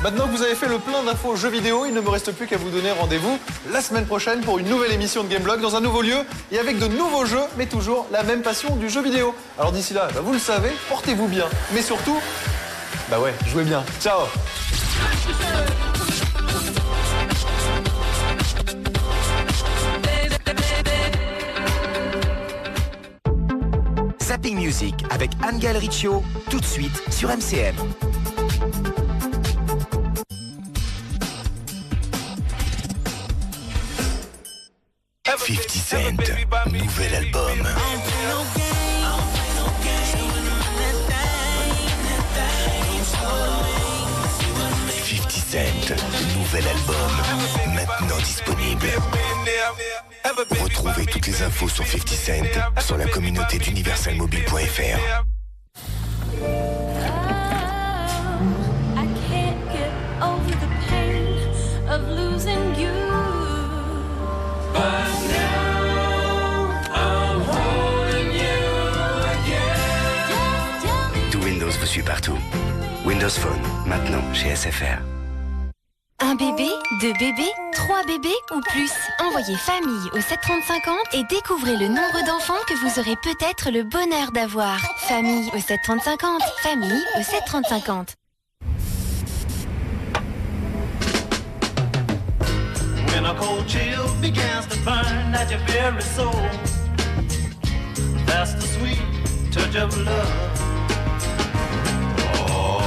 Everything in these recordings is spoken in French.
Maintenant que vous avez fait le plein d'infos jeux vidéo, il ne me reste plus qu'à vous donner rendez-vous la semaine prochaine pour une nouvelle émission de Gameblog dans un nouveau lieu et avec de nouveaux jeux, mais toujours la même passion du jeu vidéo. Alors d'ici là, vous le savez, portez-vous bien, mais surtout, jouez bien. Ciao. Zapping Music avec Anne-Gaëlle Riccio, tout de suite sur MCM. Fifty Cent, nouvel album. 50 Cent, nouvel album, maintenant disponible. Retrouvez toutes les infos sur 50 Cent sur la communauté d'universalmobile.fr. Tout Windows vous suit partout. Windows Phone, maintenant chez SFR. Un bébé, 2 bébés, 3 bébés ou plus. Envoyez famille au 73050 et découvrez le nombre d'enfants que vous aurez peut-être le bonheur d'avoir. Famille au 73050, famille au 73050. When a cold chill begins to burn at your very soul, that's the sweet touch of love. Oh,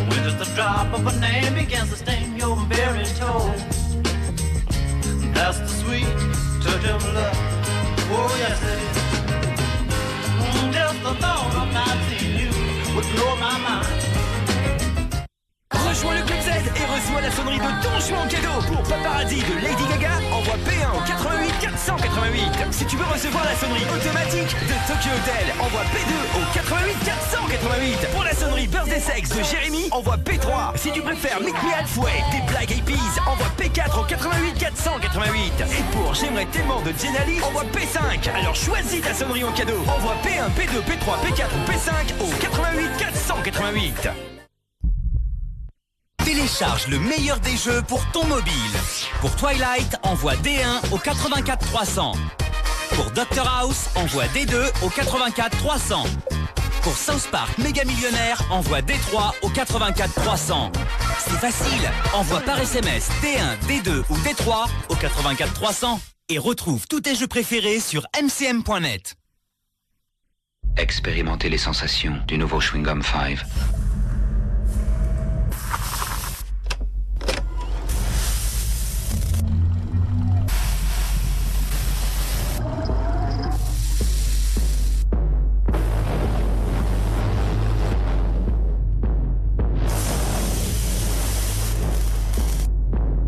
when just the drop of a name begins to sting your very toe, that's the sweet touch of love. Oh yes it is. Just the thought of not seeing you would blow my mind. Rejoins le Club Z et reçois la sonnerie de ton choix en cadeau. Pour Paparazzi de Lady Gaga, envoie P1 au 88 488. Si tu veux recevoir la sonnerie automatique de Tokyo Hotel, envoie P2 au 88 488. Pour la sonnerie Birthday Sex de Jérémy, envoie P3. Si tu préfères Meet Me Halfway des Black Eyed Peas, envoie P4 au 88 488. Et pour J'aimerais tellement de Jenali, envoie P5. Alors choisis ta sonnerie en cadeau. Envoie P1, P2, P3, P4 ou P5 au 88 488. Télécharge le meilleur des jeux pour ton mobile. Pour Twilight, envoie D1 au 84 300. Pour Dr House, envoie D2 au 84 300. Pour South Park Méga Millionnaire, envoie D3 au 84 300. C'est facile, envoie par SMS D1, D2 ou D3 au 84 300 et retrouve tous tes jeux préférés sur mcm.net. Expérimentez les sensations du nouveau Chewing Gum 5.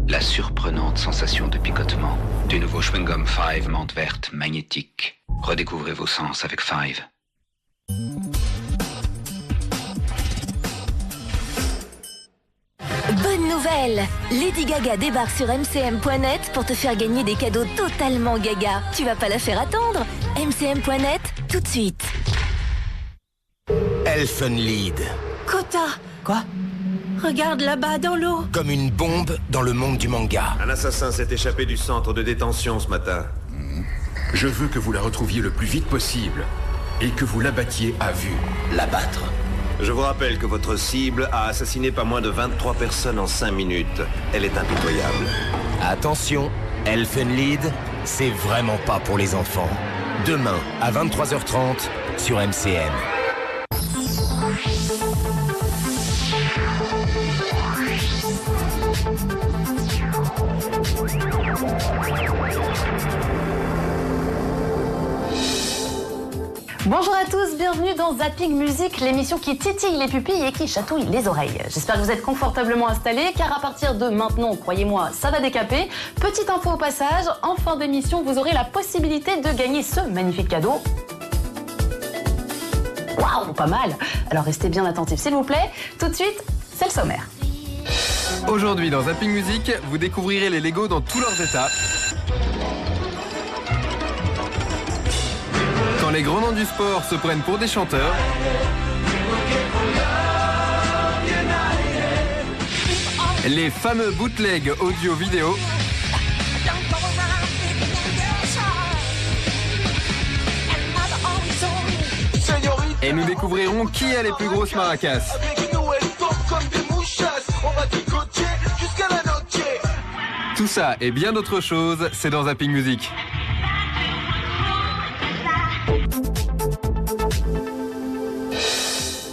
La surprenante sensation de picotement du nouveau Chewing Gum 5 menthe verte magnétique. Redécouvrez vos sens avec 5. Bonne nouvelle! Lady Gaga débarque sur mcm.net pour te faire gagner des cadeaux totalement gaga. Tu vas pas la faire attendre? mcm.net, tout de suite. Elfenlied. Kota! Quoi? Regarde là-bas dans l'eau. Comme une bombe dans le monde du manga. Un assassin s'est échappé du centre de détention ce matin. Je veux que vous la retrouviez le plus vite possible et que vous l'abattiez à vue. L'abattre? Je vous rappelle que votre cible a assassiné pas moins de 23 personnes en 5 minutes. Elle est impitoyable. Attention, Elfenlied, c'est vraiment pas pour les enfants. Demain, à 23h30, sur MCM. Bonjour à tous, bienvenue dans Zapping Music, l'émission qui titille les pupilles et qui chatouille les oreilles. J'espère que vous êtes confortablement installés, car à partir de maintenant, croyez-moi, ça va décaper. Petite info au passage, en fin d'émission, vous aurez la possibilité de gagner ce magnifique cadeau. Waouh, pas mal! Alors restez bien attentifs s'il vous plaît. Tout de suite, c'est le sommaire. Aujourd'hui dans Zapping Music, vous découvrirez les Lego dans tous leurs états. Quand les grands noms du sport se prennent pour des chanteurs. Les fameux bootlegs audio-vidéo. Et nous découvrirons qui a les plus grosses maracas. Tout ça et bien d'autres choses, c'est dans Zapping Music.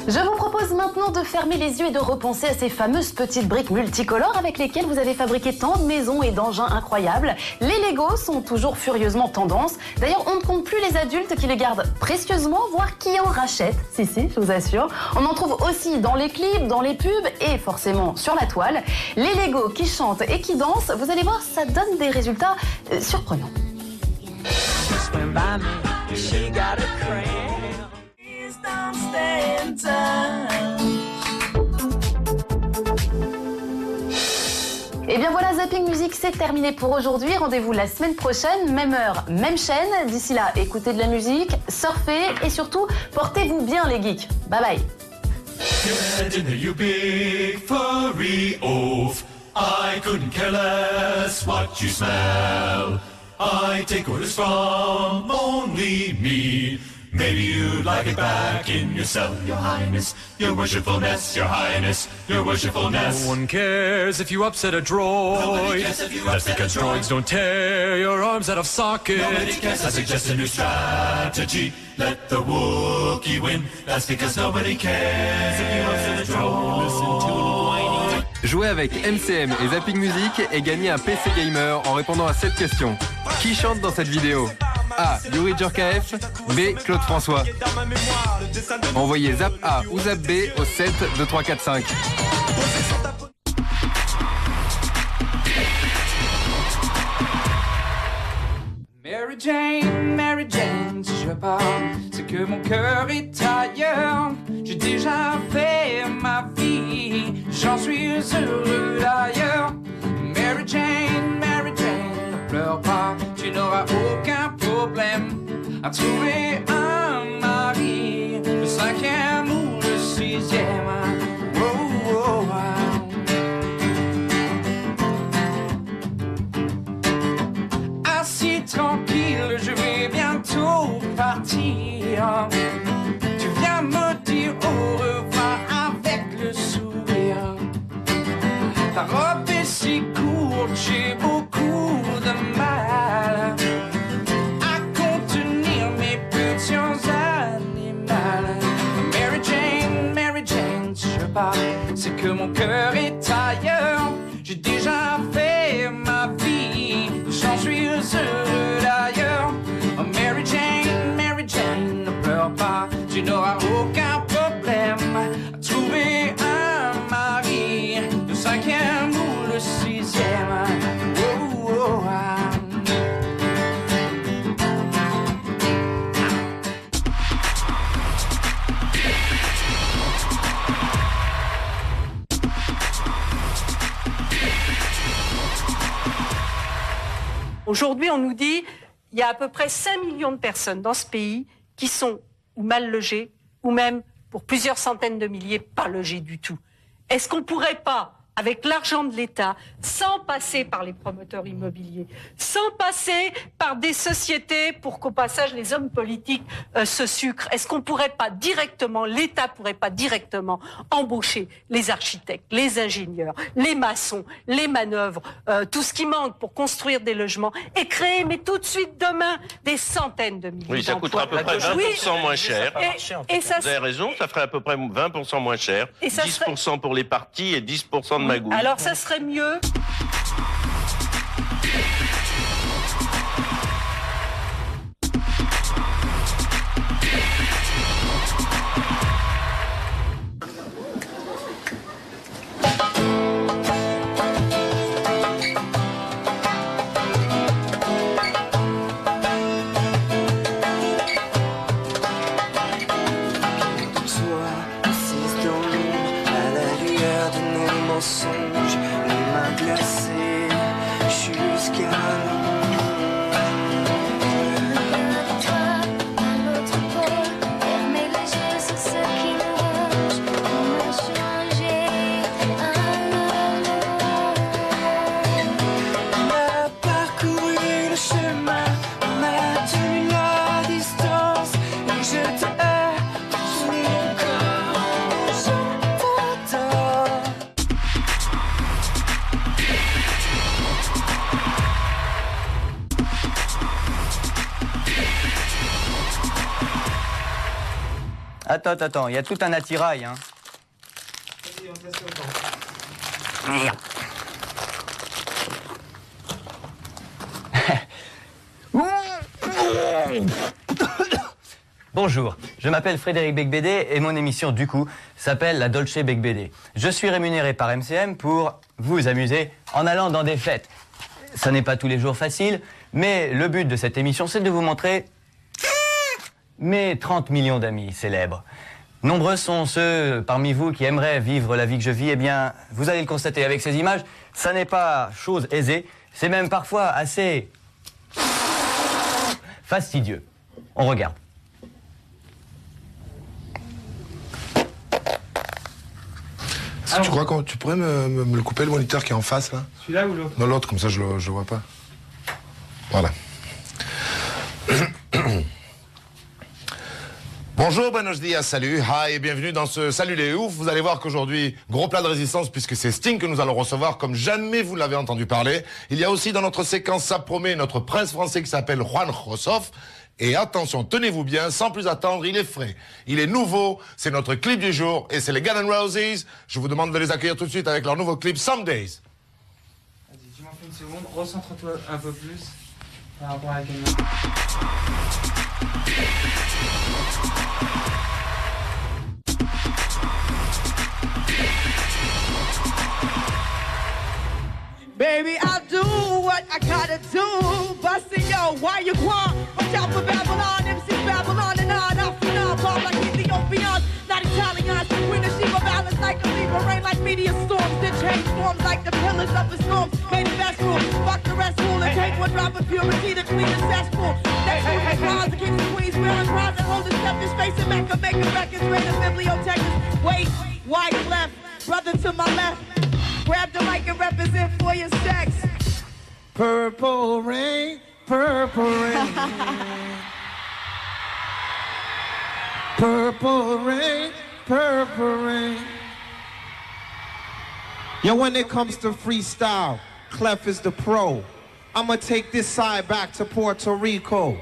Je vous propose maintenant de fermer les yeux et de repenser à ces fameuses petites briques multicolores avec lesquelles vous avez fabriqué tant de maisons et d'engins incroyables. Les Legos sont toujours furieusement tendance. D'ailleurs, on ne compte plus les adultes qui les gardent précieusement, voire qui en rachètent. Si, je vous assure. On en trouve aussi dans les clips, dans les pubs et forcément sur la toile. Les Legos qui chantent et qui dansent, vous allez voir, ça donne des résultats surprenants. Et bien voilà, Zapping Music, c'est terminé pour aujourd'hui. Rendez-vous la semaine prochaine, même heure, même chaîne. D'ici là, écoutez de la musique, surfez et surtout, portez-vous bien les geeks. Bye bye. Get in there, you big furry oaf. I couldn't care less what you smell. I take orders from only me. Maybe you'd like it back in your cell, your highness, your worshipfulness, your highness, your worshipfulness. No one cares if you upset a droid. That's because droids don't tear your arms out of sockets. Nobody cares. I suggest a new strategy. Let the Wookiee win. That's because nobody cares if you upset a droid. Listen to him whining. Jouez avec MCM et Zapping Music et gagnez un PC Gamer en répondant à cette question. Qui chante dans cette vidéo? A. Yuri Djorkaeff. B. Claude François. Envoyez Zap A ou Zap B au 7 2 3 4 5. Mary Jane, si je parle, c'est que mon cœur est ailleurs. J'ai déjà fait ma vie, j'en suis heureux d'ailleurs. Mary Jane, ne pleure pas, tu n'auras aucun problème à trouver un mari, le 5e ou le 6e. Oh, oh, oh. Assis tranquille, je vais bientôt partir. Tu viens me dire au revoir avec le sourire. Ta robe est si courte, j'ai beaucoup de mal à contenir mes pulsions animales. Mary Jane, je parle, c'est que mon cœur est ailleurs. J'ai déjà fait ma vie, j'en suis heureux d'ailleurs. Oh, Mary Jane, ne pleure pas, tu n'auras aucun problème à trouver un mari, le 5e ou le 6e. Oh, oh, Aujourd'hui, on nous dit qu'il y a à peu près 5 millions de personnes dans ce pays qui sont ou mal logées, ou même, pour plusieurs centaines de milliers, pas logées du tout. Est-ce qu'on ne pourrait pas, avec l'argent de l'État, sans passer par les promoteurs immobiliers, sans passer par des sociétés pour qu'au passage les hommes politiques se sucrent, est-ce qu'on pourrait pas directement, l'État pourrait pas directement embaucher les architectes, les ingénieurs, les maçons, les manœuvres, tout ce qui manque pour construire des logements et créer, mais tout de suite demain, des centaines de milliers d'emplois. Oui, ça coûtera à peu près 20% moins cher. Et ça, vous avez raison, ça ferait à peu près 20% moins cher, et ça 10% pour les partis et 10% de magouille. Alors ça serait mieux. Attends, il y a tout un attirail, hein. Vas-y, on te laisse le temps. Merde. Bonjour, je m'appelle Frédéric Becbédé et mon émission, du coup, s'appelle La Dolce Becbédé. Je suis rémunéré par MCM pour vous amuser en allant dans des fêtes. Ça n'est pas tous les jours facile, mais le but de cette émission, c'est de vous montrer mes 30 millions d'amis célèbres. Nombreux sont ceux parmi vous qui aimeraient vivre la vie que je vis. Eh bien, vous allez le constater avec ces images, ça n'est pas chose aisée, c'est même parfois assez fastidieux. On regarde. Est-ce que tu crois que tu pourrais me le couper, le moniteur qui est en face, là? Celui-là ou l'autre? Non, l'autre, comme ça je le vois pas. Voilà. Bonjour, buenos dias, salut, hi et bienvenue dans ce Salut les oufs. Vous allez voir qu'aujourd'hui, gros plat de résistance puisque c'est Sting que nous allons recevoir comme jamais vous l'avez entendu parler. Il y a aussi dans notre séquence, ça promet, notre prince français qui s'appelle Juan Joseph. Et attention, tenez-vous bien, sans plus attendre, il est frais, il est nouveau, c'est notre clip du jour et c'est les Guns N' Roses. Je vous demande de les accueillir tout de suite avec leur nouveau clip Some Days. Vas-y, tu m'en fais une seconde, recentre-toi un peu plus par rapport à la caméra. Baby, I'll do what I gotta do. Bustin' yo, why you want? Watch out for Babylon, MC Babylon, and on off and on. Pop like Ethiopians, not Italians. Queen of Sheba, balance like a Libra, rain like meteor storms. Then change forms like the pillars of the storm. Made the best rule, fuck the rest rule. And take one drop of purity to clean the cesspool. Next week, the clouds, the kings and queens, wearing crowns and holding scepters, facing Mecca, making records, raiding bibliotheques. Wait, white left, brother to my left. Grab the mic and represent for your sex. Purple rain, purple rain. Purple rain, purple rain. Yo, when it comes to freestyle, Clef is the pro. I'ma take this side back to Puerto Rico.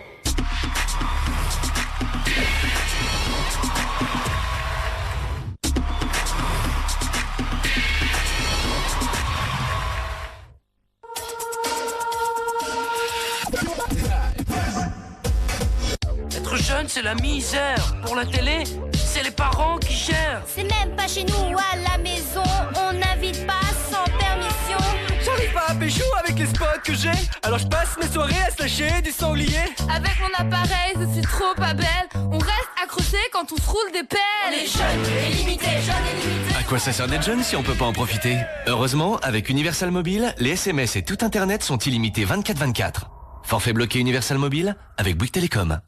C'est la misère. Pour la télé, c'est les parents qui gèrent. C'est même pas chez nous à la maison. On n'invite pas sans permission. J'arrive pas à pécho avec les spots que j'ai. Alors je passe mes soirées à se lâcher du sanglier. Avec mon appareil, je suis trop pas belle. On reste accroché quand on se roule des pelles. On est jeunes et limités, jeunes et limités. À quoi ça sert d'être jeune si on peut pas en profiter? Heureusement, avec Universal Mobile, les SMS et tout Internet sont illimités 24/24. Forfait bloqué Universal Mobile avec Bouygues Télécom.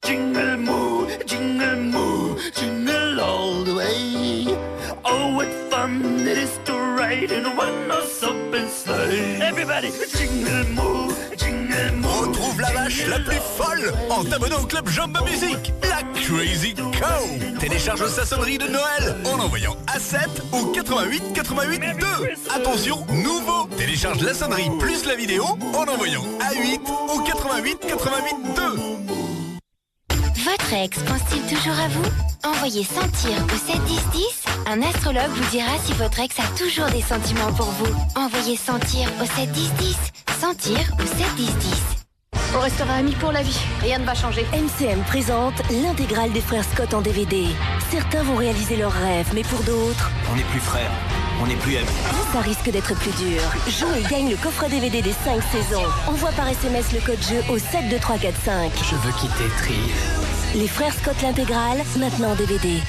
Jingle moo, jingle all the way. Oh, what fun it is to ride in a one-horse open sleigh. Everybody, jingle moo, jingle moo. Retrouve la vache la plus folle en t'abonnant au club Jumbo Music, la Crazy Cow. Télécharge sa sonnerie de Noël en envoyant A7 au 88 88 2. Attention, nouveau. Télécharge la sonnerie plus la vidéo en envoyant A8 au 88 88 2. Votre ex pense-t-il toujours à vous? Envoyez sentir au 71010. Un astrologue vous dira si votre ex a toujours des sentiments pour vous. Envoyez sentir au 71010. Sentir au 71010. On restera amis pour la vie, rien ne va changer. MCM présente l'intégrale des frères Scott en DVD. Certains vont réaliser leurs rêves, mais pour d'autres... On n'est plus frères, on n'est plus amis. Ça risque d'être plus dur. Joue et gagne le coffret DVD des 5 saisons. Envoie par SMS le code jeu au 72345. Je veux quitter Trill. Les frères Scott l'intégrale, maintenant en DVD.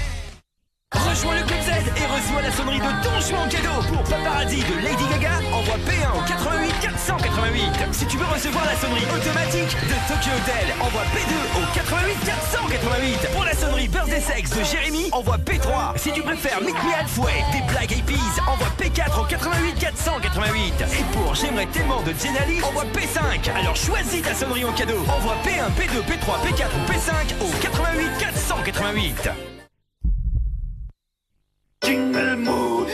Rejoins le Club Z et reçois la sonnerie de Don Juan cadeau pour Paparazzi de Lady Gaga. Envoie P1 au 88 488. Si tu veux recevoir la sonnerie automatique de Tokyo Hotel, envoie P2 au 88 488. Pour la sonnerie Birthday Sex de Jérémy, envoie P3. Si tu préfères Meet Me Halfway des Black Eyed Peas, envoie P4 au 88 488. Et pour J'aimerais tellement de Jenali, envoie P5. Alors choisis ta sonnerie en cadeau. Envoie P1, P2, P3, P4 ou P5 au 88 488. Jingle moo,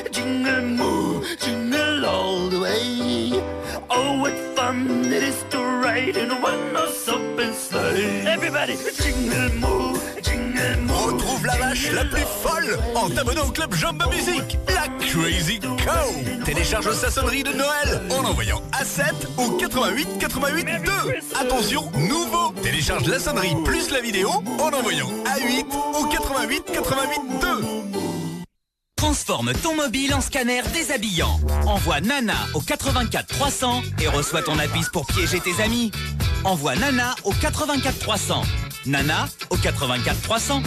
jingle all the way. Oh, what fun it is to ride in a one-horse open sleigh. Everybody, jingle moo, jingle Retrouve la vache la plus folle en t'abonnant au club Jumbo Music, la Crazy Cow. Télécharge sa sonnerie de Noël en envoyant A7 au 88 88 2. Attention, nouveau. Télécharge la sonnerie plus la vidéo en envoyant A8 au 88 88 2. Transforme ton mobile en scanner déshabillant. Envoie Nana au 84 300 et reçois ton appuie pour piéger tes amis. Envoie Nana au 84 300. Nana au 84 300.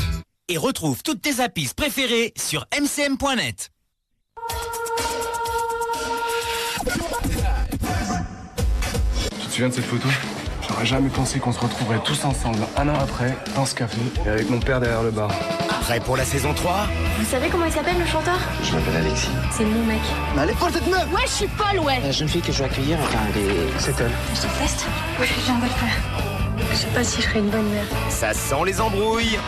Et retrouve toutes tes appuies préférées sur mcm.net. Tu te souviens de cette photo? J'aurais jamais pensé qu'on se retrouverait tous ensemble un an après, dans ce café, et avec mon père derrière le bar. Prêt pour la saison 3? Vous savez comment il s'appelle le chanteur? Je m'appelle Alexis. C'est mon mec. Mais elle est folle cette meuf! Ouais, je suis folle, ouais. La jeune fille que je vais accueillir, c'est elle. Je te teste? Oui, je viens de le faire. Je sais pas si je serai une bonne mère. Ça sent les embrouilles.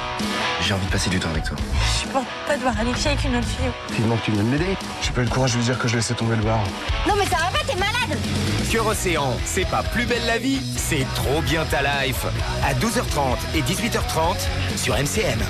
J'ai envie de passer du temps avec toi. Je supporte pas de voir Alexis avec une autre fille. Vivement que tu viennes m'aider. J'ai pas eu le courage de lui dire que je laissais tomber le bar. Non mais ça va pas, t'es malade! Cœur Océan, c'est pas plus belle la vie, c'est trop bien ta life. À 12h30 et 18h30 sur MCM.